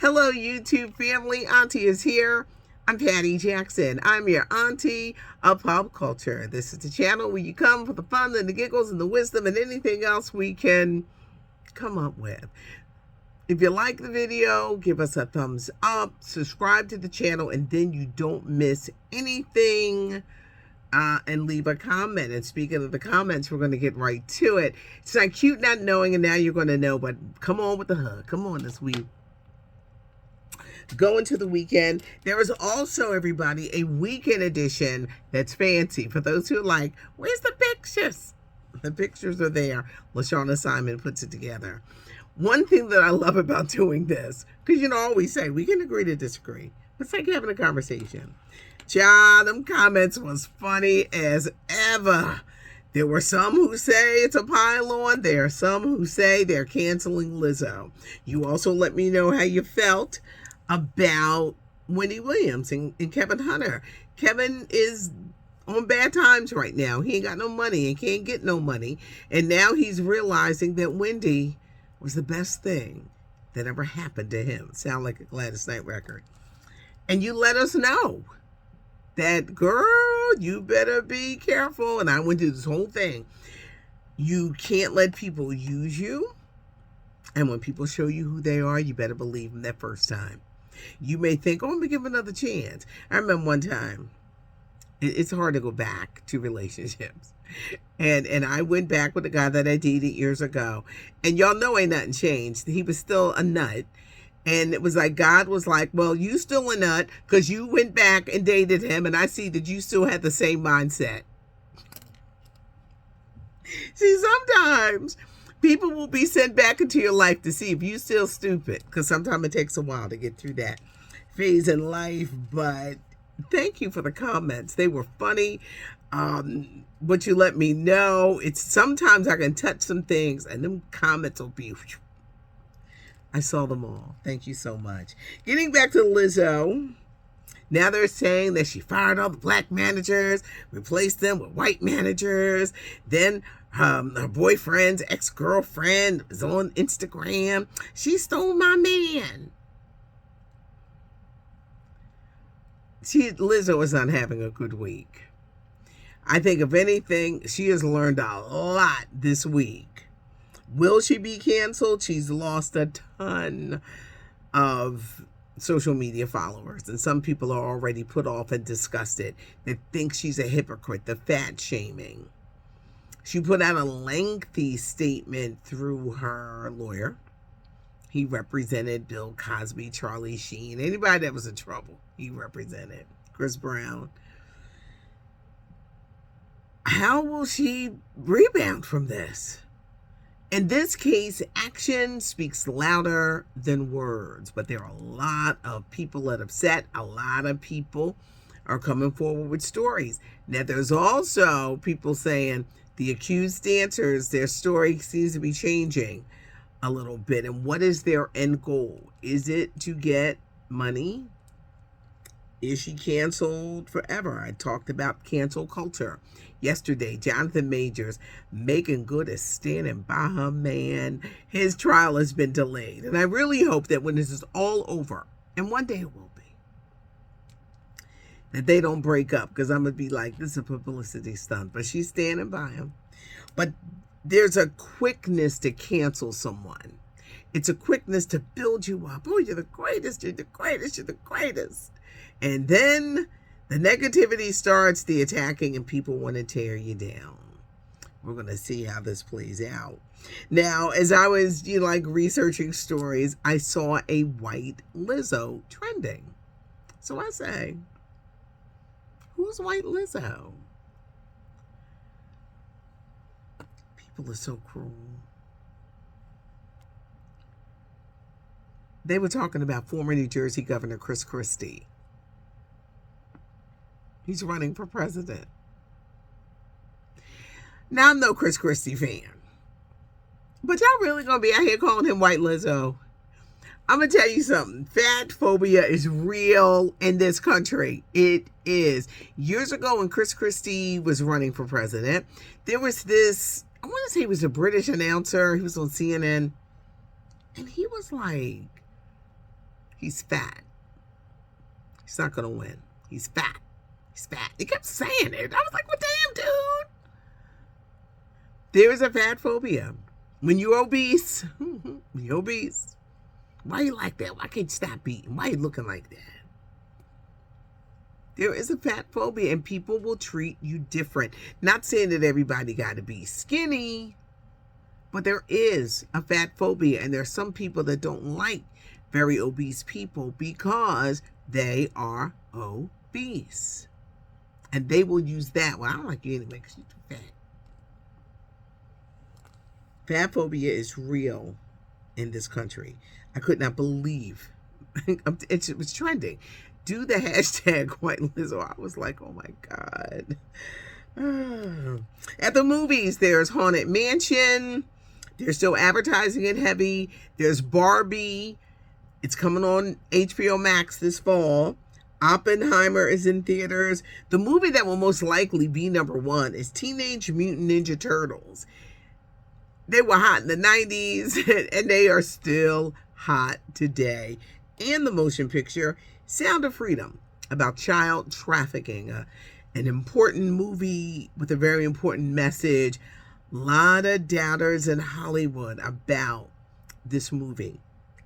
Hello, YouTube family. Auntie is here. I'm Patty Jackson. I'm your auntie of pop culture. This is the channel where you come for the fun and the giggles and the wisdom and anything else we can come up with. If you like the video, give us a thumbs up, subscribe to the channel, and then you don't miss anything. And leave a comment. And speaking of the comments, we're going to get right to it. It's not cute not knowing, and now you're going to know, but come on with the hug. Come on as we go into the weekend. There is also, everybody, a weekend edition that's fancy. For those who are like, where's the pictures? The pictures are there. LaShawna Simon puts it together. One thing that I love about doing this, because you know, I always say we can agree to disagree. It's like having a conversation. John, them comments was funny as ever. There were some who say it's a pile-on. There are some who say they're canceling Lizzo. You also let me know how you felt about Wendy Williams and Kevin Hunter. Kevin is on bad times right now. He ain't got no money and can't get no money. And now he's realizing that Wendy was the best thing that ever happened to him. Sound like a Gladys Knight record. And you let us know that, girl, you better be careful. And I went through this whole thing. You can't let people use you. And when people show you who they are, you better believe them that first time. You may think, oh, I'm going to give another chance. I remember one time, it's hard to go back to relationships. And I went back with a guy that I dated years ago. And y'all know ain't nothing changed. He was still a nut. And it was like, God was like, well, you still a nut because you went back and dated him. And I see that you still had the same mindset. See, sometimes people will be sent back into your life to see if you still stupid. Because sometimes it takes a while to get through that phase in life. But thank you for the comments. They were funny. What you let me know. It's sometimes I can touch some things and them comments will be... I saw them all. Thank you so much. Getting back to Lizzo. Now they're saying that she fired all the black managers, replaced them with white managers. Then her boyfriend's ex-girlfriend is on Instagram. She stole my man. Lizzo is not having a good week. I think if anything, she has learned a lot this week. Will she be canceled? She's lost a ton of social media followers. And some people are already put off and disgusted. They think she's a hypocrite, the fat shaming. She put out a lengthy statement through her lawyer. He represented Bill Cosby, Charlie Sheen, anybody that was in trouble. He represented Chris Brown. How will she rebound from this? In this case, action speaks louder than words, but there are a lot of people that are upset. A lot of people are coming forward with stories. Now, there's also people saying the accused dancers, their story seems to be changing a little bit. And what is their end goal? Is it to get money? Is she canceled forever? I talked about cancel culture yesterday. Jonathan Majors, Megan Good is standing by her man. His trial has been delayed. And I really hope that when this is all over, and one day it will be, that they don't break up. Because I'm going to be like, this is a publicity stunt. But she's standing by him. But there's a quickness to cancel someone. It's a quickness to build you up. Oh, you're the greatest. You're the greatest. You're the greatest. And then the negativity starts, the attacking, and people want to tear you down. We're going to see how this plays out. Now, as I was researching stories, I saw a white Lizzo trending. So I say, who's white Lizzo? People are so cruel. They were talking about former New Jersey Governor Chris Christie. He's running for president. Now, I'm no Chris Christie fan. But y'all really going to be out here calling him white Lizzo? I'm going to tell you something. Fat phobia is real in this country. It is. Years ago when Chris Christie was running for president, there was this, I want to say he was a British announcer. He was on CNN. And he was like, He's fat. He's not going to win. He's fat. He's fat. He kept saying it. I was like, well, damn, dude. There is a fat phobia. When you're obese, why you like that? Why can't you stop eating? Why you looking like that? There is a fat phobia, and people will treat you different. Not saying that everybody got to be skinny, but there is a fat phobia, and there are some people that don't like very obese people because they are obese. And they will use that. Well, I don't like you anyway because you're too fat. Fat phobia is real in this country. I could not believe it was trending. Do the hashtag WhiteLizzo. I was like, oh my God. At the movies, there's Haunted Mansion. They're still advertising it heavy. There's Barbie. It's coming on HBO Max this fall. Oppenheimer is in theaters. The movie that will most likely be number one is Teenage Mutant Ninja Turtles. They were hot in the 90s, and they are still hot today. And the motion picture, Sound of Freedom, about child trafficking, an important movie with a very important message. A lot of doubters in Hollywood about this movie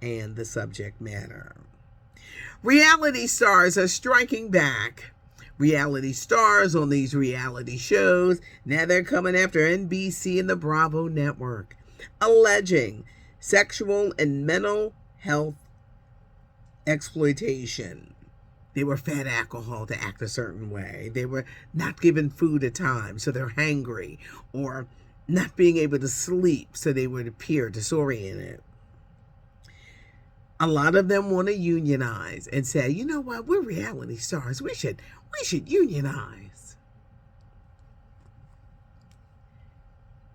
and the subject matter. Reality stars are striking back. Reality stars on these reality shows. Now they're coming after NBC and the Bravo network, alleging sexual and mental health exploitation. They were fed alcohol to act a certain way. They were not given food at times, so they're hangry, or not being able to sleep, so they would appear disoriented. A lot of them want to unionize and say, you know what, we're reality stars. We should unionize.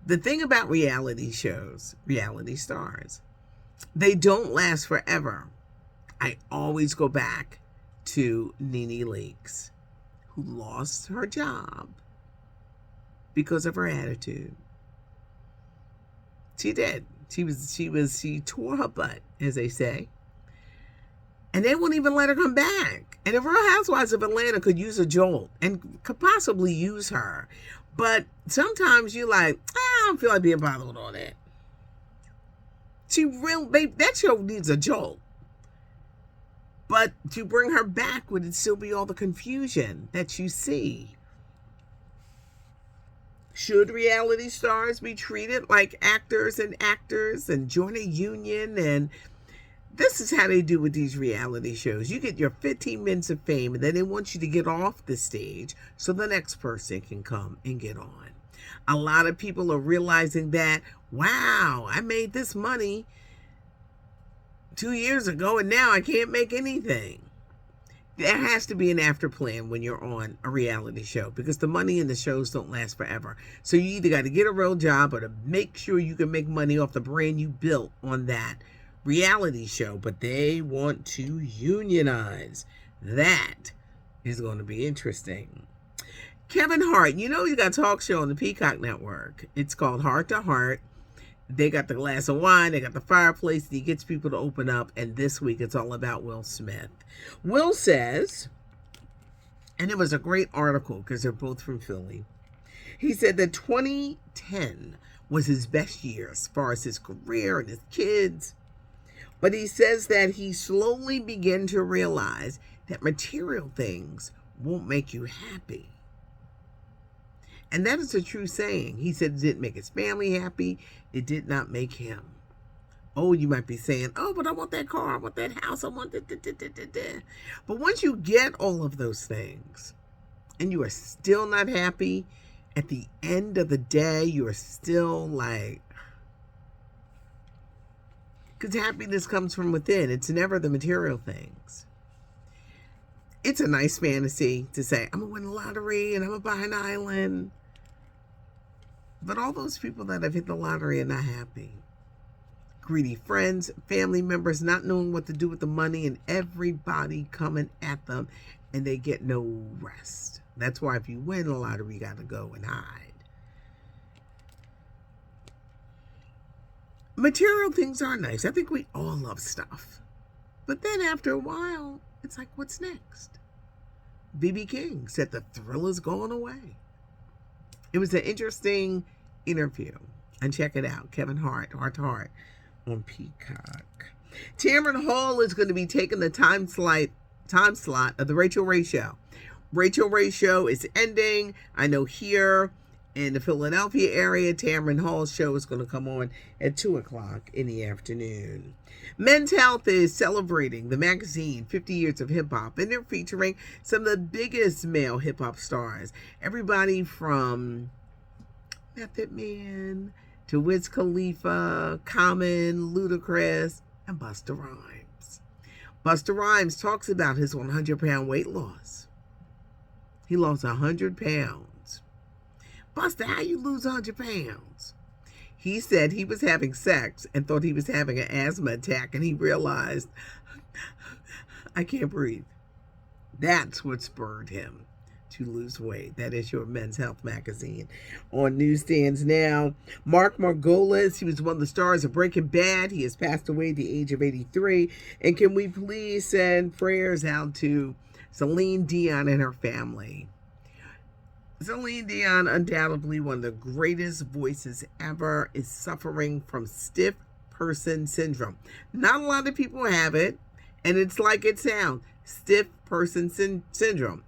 The thing about reality shows, reality stars, they don't last forever. I always go back to Nene Leakes, who lost her job because of her attitude. She did. She tore her butt, as they say. And they won't even let her come back. And the Real Housewives of Atlanta could use a jolt and could possibly use her. But sometimes you're like, I don't feel like being bothered with all that. That show needs a jolt. But to bring her back, would it still be all the confusion that you see? Should reality stars be treated like actors and join a union? And this is how they do with these reality shows. You get your 15 minutes of fame, and then they want you to get off the stage so the next person can come and get on. A lot of people are realizing that, wow, I made this money 2 years ago, and now I can't make anything. There has to be an after plan when you're on a reality show, because the money in the shows don't last forever. So you either got to get a real job or to make sure you can make money off the brand you built on that reality show. But they want to unionize. That is going to be interesting. Kevin Hart, you know he's got a talk show on the Peacock Network. It's called Heart to Heart. They got the glass of wine, they got the fireplace, he gets people to open up, and this week it's all about Will Smith. Will says, and it was a great article because they're both from Philly, he said that 2010 was his best year as far as his career and his kids, but he says that he slowly began to realize that material things won't make you happy. And that is a true saying. He said it didn't make his family happy. It did not make him. Oh, you might be saying, oh, but I want that car. I want that house. I want that. But once you get all of those things and you are still not happy, at the end of the day, you are still like, because happiness comes from within. It's never the material things. It's a nice fantasy to say, I'm going to win the lottery and I'm going to buy an island. But all those people that have hit the lottery are not happy. Greedy friends, family members, not knowing what to do with the money, and everybody coming at them, and they get no rest. That's why if you win the lottery, you got to go and hide. Material things are nice. I think we all love stuff. But then after a while, it's like, what's next? B.B. King said the thrill is going away. It was an interesting interview. And check it out. Kevin Hart, Heart to Heart on Peacock. Tamron Hall is going to be taking the time slot of the Rachel Ray Show. Rachel Ray Show is ending. I know here in the Philadelphia area, Tamron Hall's show is going to come on at 2 o'clock in the afternoon. Men's Health is celebrating the magazine 50 Years of Hip Hop, and they're featuring some of the biggest male hip hop stars. Everybody from Method Man to Wiz Khalifa, Common, Ludacris, and Busta Rhymes. Busta Rhymes talks about his 100-pound weight loss. He lost 100 pounds. Busta, how you lose 100 pounds? He said he was having sex and thought he was having an asthma attack, and he realized, I can't breathe. That's what spurred him to lose weight. That is your Men's Health magazine on newsstands now. Mark Margolis, he was one of the stars of Breaking Bad. He has passed away at the age of 83. And can we please send prayers out to Celine Dion and her family? Celine Dion, undoubtedly one of the greatest voices ever, is suffering from stiff person syndrome. Not a lot of people have it, and it's like it sounds, stiff person syndrome.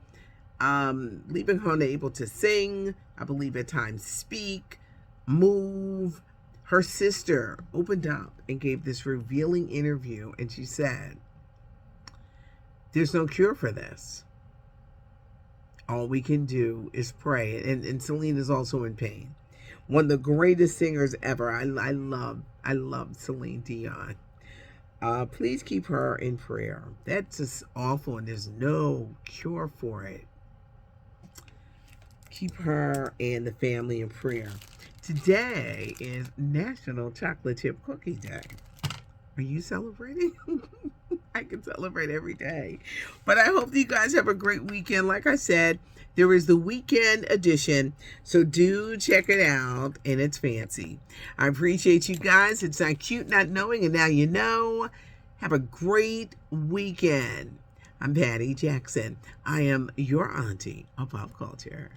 Leaving her unable to sing, I believe at times speak, move. Her sister opened up and gave this revealing interview, and she said, there's no cure for this. All we can do is pray. And Celine is also in pain. One of the greatest singers ever. I love Celine Dion. Please keep her in prayer. That's just awful, and there's no cure for it. Keep her and the family in prayer. Today is National Chocolate Chip Cookie Day. Are you celebrating? I can celebrate every day. But I hope that you guys have a great weekend. Like I said, there is the weekend edition, so do check it out, and it's fancy. I appreciate you guys. It's not cute not knowing, and now you know. Have a great weekend. I'm Patty Jackson. I am your auntie of pop culture.